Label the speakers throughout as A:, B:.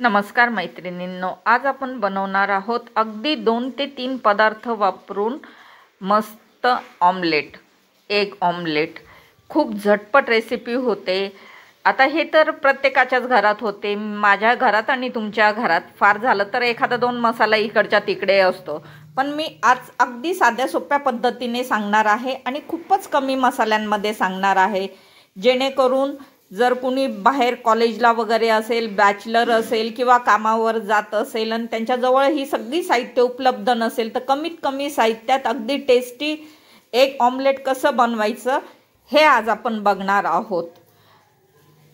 A: नमस्कार मैत्रिणींनो, आज आपण बनवणार आहोत अगदी 2 ते 3 पदार्थ वापरून मस्त ऑमलेट, एग ऑमलेट। खूप झटपट रेसिपी होते। आता हे तर प्रत्येकाच्याच घरात होते, माझ्या घरात आणि तुमच्या घरात फार झालं तर एखादा 2 मसाला इकडच्या तिकडे असतो, पण मी आज अगदी साध्या सोप्या पद्धतीने सांगणार आहे आणि खूपच कमी मसाल्यांमध्ये सांगणार आहे, जेणेकरून जर कुणी बाहेर कॉलेजला वगैरे असेल, बॅचलर असेल किंवा कामावर जात असेल आणि त्यांच्याजवळ ही सगळी साहित्य उपलब्ध नसेल, तर कमीत कमी साहित्यात अगदी टेस्टी एग ऑमलेट कसं बनवायचं हे आज आपण बघणार आहोत।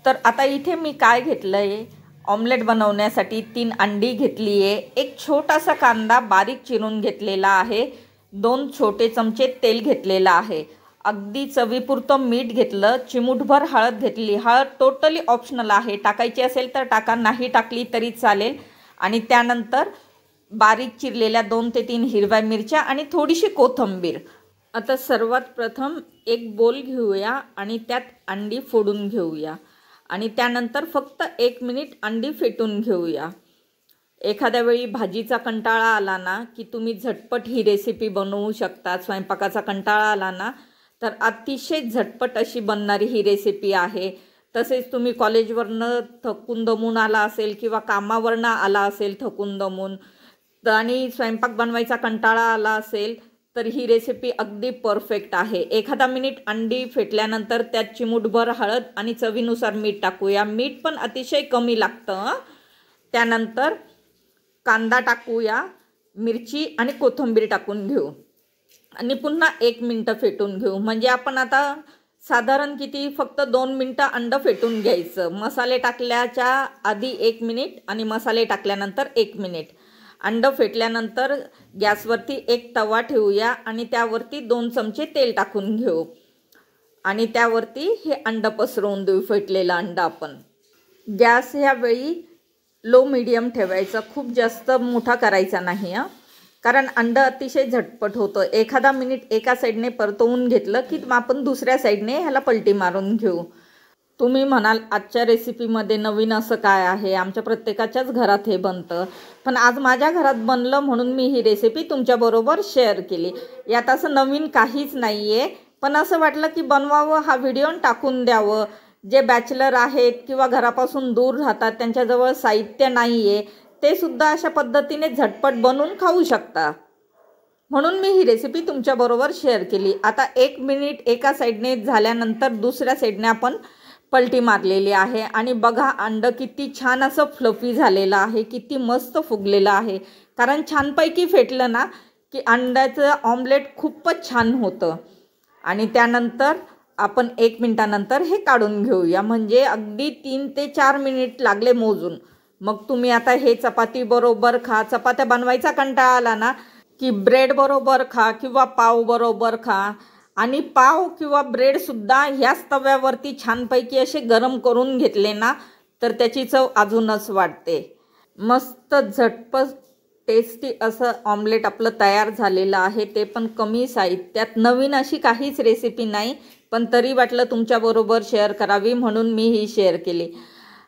A: तर आता इथे मी काय घेतलं आहे, ऑमलेट बनवण्यासाठी 3 अंडी घेतली आहे, एक छोटासा कांदा बारीक चिरून घेतलेला आहे, 2 छोटे चमचे तेल घेतलेलं आहे, अगदी चवीपुरतं मीठ घेतलं, चिमूटभर हळद घेतली। हळद टोटली ऑप्शनल आहे, टाकायची असेल तर टाका, नाही टाकली तरी चालेल। आणि त्यानंतर बारीक चिरलेल्या 2 ते 3 हिरव्या मिरच्या आणि थोडीशी कोथिंबीर। आता सर्वात प्रथम एक बोल घेऊया आणि त्यात अंडी फोडून घेऊया आणि त्यानंतर फक्त 1 मिनिट अंडी फेटून घेऊया। एखाद्या वेळी भाजीचा कंटाळा आला ना की तुम्ही झटपट ही रेसिपी बनवू शकता, स्वयंपाकाचा कंटाळा आला ना तर अतिशय झटपट अशी बनणारी ही रेसिपी आहे। तसेच तुम्ही कॉलेजवरनं थकून दमून आला असेल किंवा कामावरनं आला असेल थकून दमून आणि स्वयंपाक बनवायचा कंटाळा आला असेल तर ही रेसिपी अगदी परफेक्ट आहे। एखादा मिनिट अंडी फेटल्यानंतर त्यात चिमूटभर हळद आणि चवीनुसार मीठ टाकूया, मीठ पण अतिशय कमी लागतं। त्यानंतर कांदा टाकूया, मिरची आणि कोथिंबीर टाकून घेऊ आणि पुन्हा 1 मिनिट फेटून घेऊ। म्हणजे आपण आता साधारण किती फक्त 2 मिनिटं अंडं फेटून घ्यायचं। मसाले टाकल्याच्या आधी 1 मिनिट आणि मसाले टाकल्यानंतर 1 मिनिट। अंडं फेटल्यानंतर गॅसवरती एक तवा ठेवूया आणि त्यावरती 2 चमचे तेल टाकून घेऊ आणि त्यावरती हे अंडं पसरवून देऊ, फेटलेलं अंडं आपण। गॅस ह्यावेळी लो मीडियम ठेवायचा, खूप जास्त मोठा करायचा नाही कारण अंडं अतिशय झटपट होतं। एखादा मिनिट एका साईडने परतवून घेतलं की आपण दुसऱ्या साईडने ह्याला पलटी मारून घेऊ। तुम्ही म्हणाल आजच्या रेसिपीमध्ये नवीन असं काय आहे, आमच्या प्रत्येकाच्याच घरात हे बनतं, पण आज माझ्या घरात बनलं म्हणून मी ही रेसिपी तुमच्याबरोबर शेअर केली। यात असं नवीन काहीच नाही आहे, पण असं वाटलं की बनवावं, हा व्हिडिओ टाकून द्यावं। जे बॅचलर आहेत किंवा घरापासून दूर राहतात, त्यांच्याजवळ साहित्य नाही आहे, ते सुद्धा अशा पद्धतीने झटपट बनवून खाऊ शकता, म्हणून मी ही रेसिपी तुमच्याबरोबर शेअर केली। आता 1 मिनिट एका साईडने झाल्यानंतर दुसऱ्या साईडने आपण पलटी मारलेली आहे आणि बघा अंडं किती छान असं फ्लफी झालेलं आहे, किती मस्त फुगलेलं आहे। कारण छानपैकी फेटलं ना की अंड्याचं ऑमलेट खूपच छान होतं। आणि त्यानंतर आपण 1 मिनिटानंतर हे काढून घेऊया, म्हणजे अगदी 3 ते 4 मिनिट लागले मोजून। मग तुम्ही आता हे चपाती बरोबर खा, चपात्या बनवायचा कंटाळा आला ना की ब्रेड बरोबर खा किंवा पाव बरोबर खा। आणि पाव किंवा ब्रेडसुद्धा ह्याच तव्यावरती छानपैकी असे गरम करून घेतले ना तर त्याची चव अजूनच वाढते। मस्त झटपट टेस्टी असं ऑमलेट आपलं तयार झालेलं आहे, ते पण कमी साहित्यात। नवीन अशी काहीच रेसिपी नाही, पण तरी वाटलं तुमच्याबरोबर शेअर करावी म्हणून मी ही शेअर केली।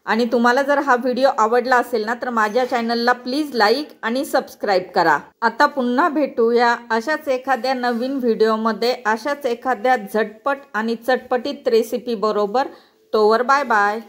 A: आणि तुम्हाला जर हा व्हिडिओ आवडला असेल ना तर माझ्या चॅनलला प्लीज लाईक आणि सबस्क्राईब करा। आता पुन्हा भेटूया अशाच एखाद्या नवीन व्हिडिओमध्ये, अशाच एखाद्या झटपट आणि चटपटीत रेसिपी बरोबर। तोवर बाय बाय।